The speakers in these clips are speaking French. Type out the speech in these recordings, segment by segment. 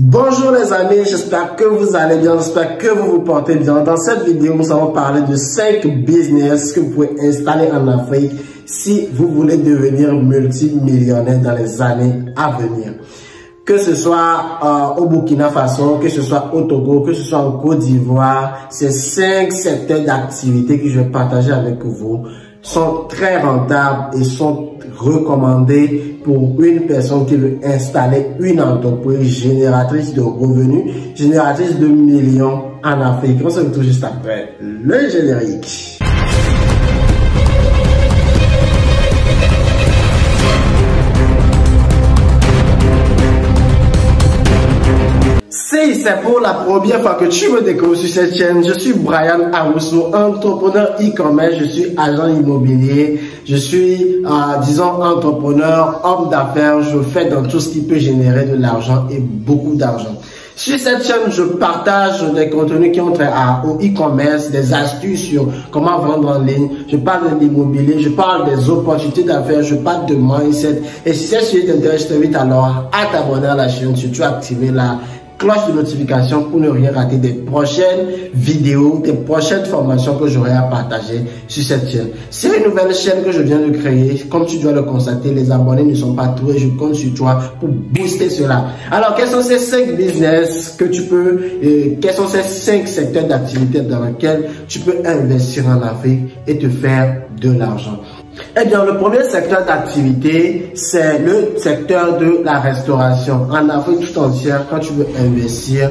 Bonjour les amis, j'espère que vous allez bien, j'espère que vous vous portez bien. Dans cette vidéo, nous allons parler de 5 business que vous pouvez installer en Afrique si vous voulez devenir multimillionnaire dans les années à venir. Que ce soit au Burkina Faso, que ce soit au Togo, que ce soit en Côte d'Ivoire, ces 5 secteurs d'activité que je vais partager avec vous sont très rentables et sont recommandés pour une personne qui veut installer une entreprise génératrice de revenus, génératrice de millions en Afrique. On se retrouve juste après le générique. Si c'est pour la première fois que tu me découvres sur cette chaîne, je suis Brian Arousso, entrepreneur e-commerce, je suis agent immobilier, je suis, disons, entrepreneur, homme d'affaires, je fais dans tout ce qui peut générer de l'argent et beaucoup d'argent. Sur cette chaîne, je partage des contenus qui ont trait au e-commerce, des astuces sur comment vendre en ligne. Je parle de l'immobilier, je parle des opportunités d'affaires, je parle de mindset. Et si cette sujet t'intéresse, je t'invite alors à t'abonner à la chaîne, surtout activer la cloche de notification pour ne rien rater des prochaines vidéos, des prochaines formations que j'aurai à partager sur cette chaîne. C'est une nouvelle chaîne que je viens de créer. Comme tu dois le constater, les abonnés ne sont pas tous et je compte sur toi pour booster cela. Alors, quels sont ces 5 business que tu peux, quels sont ces 5 secteurs d'activité dans lesquels tu peux investir en Afrique et te faire de l'argent? Eh bien, le premier secteur d'activité, c'est le secteur de la restauration. En Afrique tout entière, quand tu veux investir,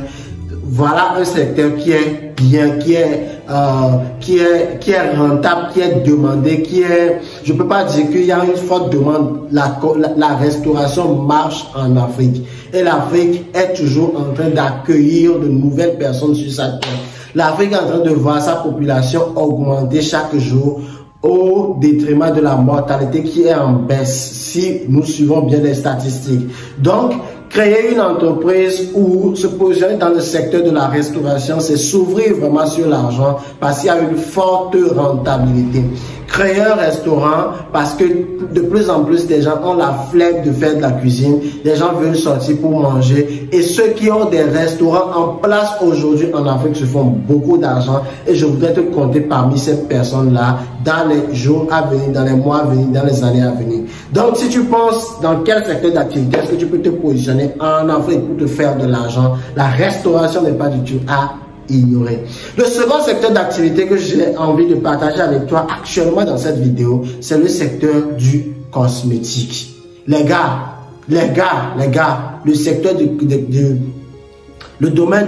voilà un secteur qui est bien, qui est rentable, qui est demandé, je peux pas dire qu'il y a une forte demande. La restauration marche en Afrique. Et l'Afrique est toujours en train d'accueillir de nouvelles personnes sur sa terre. L'Afrique est en train de voir sa population augmenter chaque jour, au détriment de la mortalité qui est en baisse si nous suivons bien les statistiques. Donc, créer une entreprise ou se positionner dans le secteur de la restauration, c'est s'ouvrir vraiment sur l'argent parce qu'il y a une forte rentabilité. Créer un restaurant parce que de plus en plus des gens ont la flemme de faire de la cuisine, des gens veulent sortir pour manger et ceux qui ont des restaurants en place aujourd'hui en Afrique se font beaucoup d'argent et je voudrais te compter parmi ces personnes-là dans les jours à venir, dans les mois à venir, dans les années à venir. Donc si tu penses dans quel secteur d'activité est-ce que tu peux te positionner en Afrique pour te faire de l'argent, la restauration n'est pas du tout à ignorer. Le second secteur d'activité que j'ai envie de partager avec toi actuellement dans cette vidéo, c'est le secteur du cosmétique. Les gars, le secteur le domaine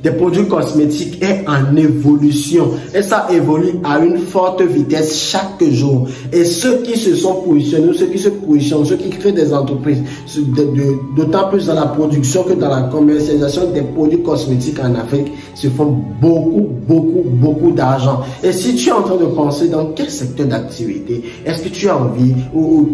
des produits cosmétiques est en évolution et ça évolue à une forte vitesse chaque jour. Et ceux qui se sont positionnés, ceux qui se positionnent, ceux qui créent des entreprises, d'autant plus dans la production que dans la commercialisation des produits cosmétiques en Afrique, se font beaucoup d'argent. Et si tu es en train de penser dans quel secteur d'activité, est-ce que tu as envie ou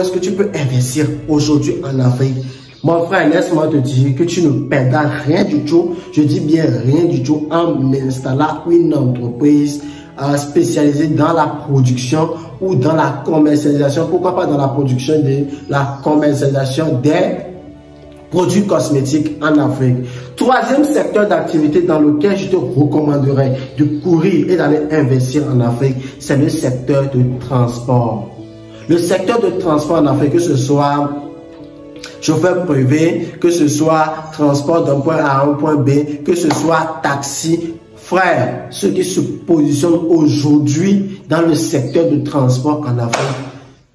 est-ce que tu peux investir aujourd'hui en Afrique? Mon frère, laisse-moi te dire que tu ne perdras rien du tout, je dis bien rien du tout, en installant une entreprise spécialisée dans la production ou dans la commercialisation. Pourquoi pas dans la production de la commercialisation des produits cosmétiques en Afrique. Troisième secteur d'activité dans lequel je te recommanderais de courir et d'aller investir en Afrique, c'est le secteur de transport. Le secteur de transport en Afrique, que ce soit chauffeur privé, que ce soit transport d'un point A à un point B, que ce soit taxi, frère, ceux qui se positionnent aujourd'hui dans le secteur de transport en Afrique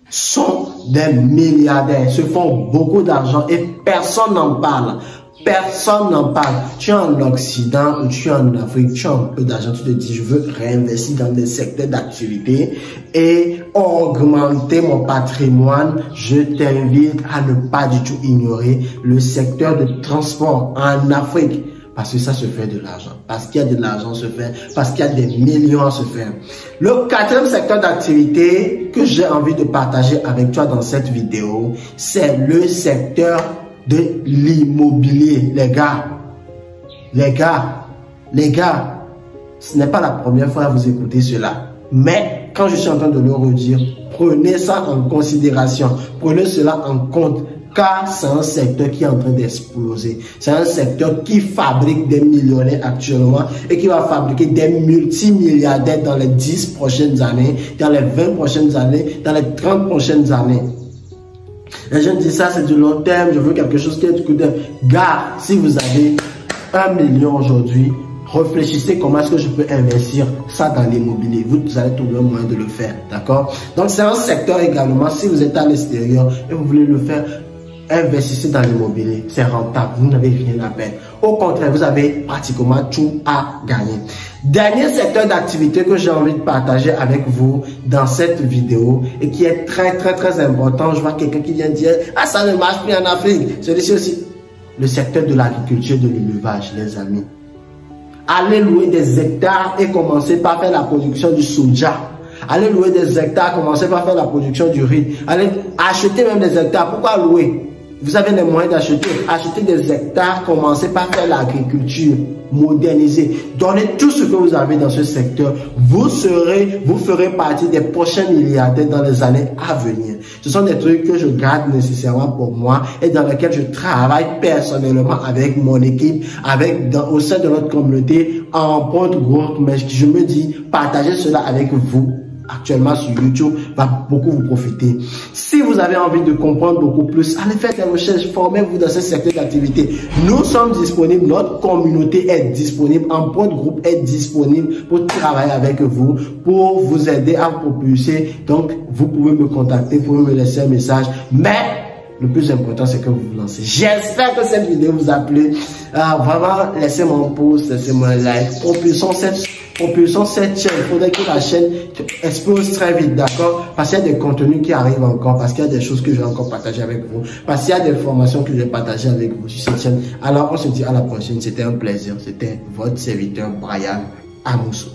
sont des milliardaires, se font beaucoup d'argent et personne n'en parle. Personne n'en parle. Tu es en Occident ou tu es en Afrique, tu as un peu d'argent, tu te dis je veux réinvestir dans des secteurs d'activité et augmenter mon patrimoine. Je t'invite à ne pas du tout ignorer le secteur de transport en Afrique parce que ça se fait de l'argent, parce qu'il y a de l'argent à se faire, parce qu'il y a des millions à se faire. Le quatrième secteur d'activité que j'ai envie de partager avec toi dans cette vidéo, c'est le secteur de l'immobilier. Les gars, ce n'est pas la première fois à vous écouter cela. Mais quand je suis en train de le redire, prenez ça en considération. Prenez cela en compte. car c'est un secteur qui est en train d'exploser. C'est un secteur qui fabrique des millionnaires actuellement et qui va fabriquer des multimilliardaires dans les 10 prochaines années, dans les 20 prochaines années, dans les 30 prochaines années. Et je dis ça, c'est du long terme, je veux quelque chose qui est du coup de gars. Si vous avez 1 million aujourd'hui, réfléchissez comment est-ce que je peux investir ça dans l'immobilier. Vous allez trouver un moyen de le faire, d'accord? Donc c'est un secteur également, si vous êtes à l'extérieur et vous voulez le faire, investissez dans l'immobilier, c'est rentable, vous n'avez rien à perdre. Au contraire, vous avez pratiquement tout à gagner. Dernier secteur d'activité que j'ai envie de partager avec vous dans cette vidéo et qui est très important. Je vois quelqu'un qui vient dire « Ah, ça ne marche plus en Afrique ». Celui-ci aussi, le secteur de l'agriculture, de l'élevage, les amis. Allez louer des hectares et commencez par faire la production du soja. Allez louer des hectares, commencez par faire la production du riz. Allez acheter même des hectares. Pourquoi louer? Vous avez les moyens d'acheter. Achetez des hectares, commencez par faire l'agriculture, moderniser. Donnez tout ce que vous avez dans ce secteur. Vous ferez partie des prochains milliardaires dans les années à venir. Ce sont des trucs que je garde nécessairement pour moi et dans lesquels je travaille personnellement avec mon équipe, au sein de notre communauté, en point de groupe. Mais je me dis, partagez cela avec vous. Actuellement sur YouTube va beaucoup vous profiter. Si vous avez envie de comprendre beaucoup plus, allez faire des recherches, formez-vous dans ce secteur d'activité. Nous sommes disponibles, notre communauté est disponible, en point de groupe est disponible pour travailler avec vous, pour vous aider à vous propulser. Donc, vous pouvez me contacter, vous pouvez me laisser un message, mais le plus important, c'est que vous vous lancez. J'espère que cette vidéo vous a plu. Vraiment, laissez-moi un pouce, laissez-moi un like. Propulsons cette chaîne. Il faudrait que la chaîne explose très vite, d'accord? Parce qu'il y a des contenus qui arrivent encore, parce qu'il y a des choses que je vais encore partager avec vous, parce qu'il y a des formations que je vais partager avec vous sur cette chaîne. Alors, on se dit à la prochaine. C'était un plaisir. C'était votre serviteur Brian Amousso.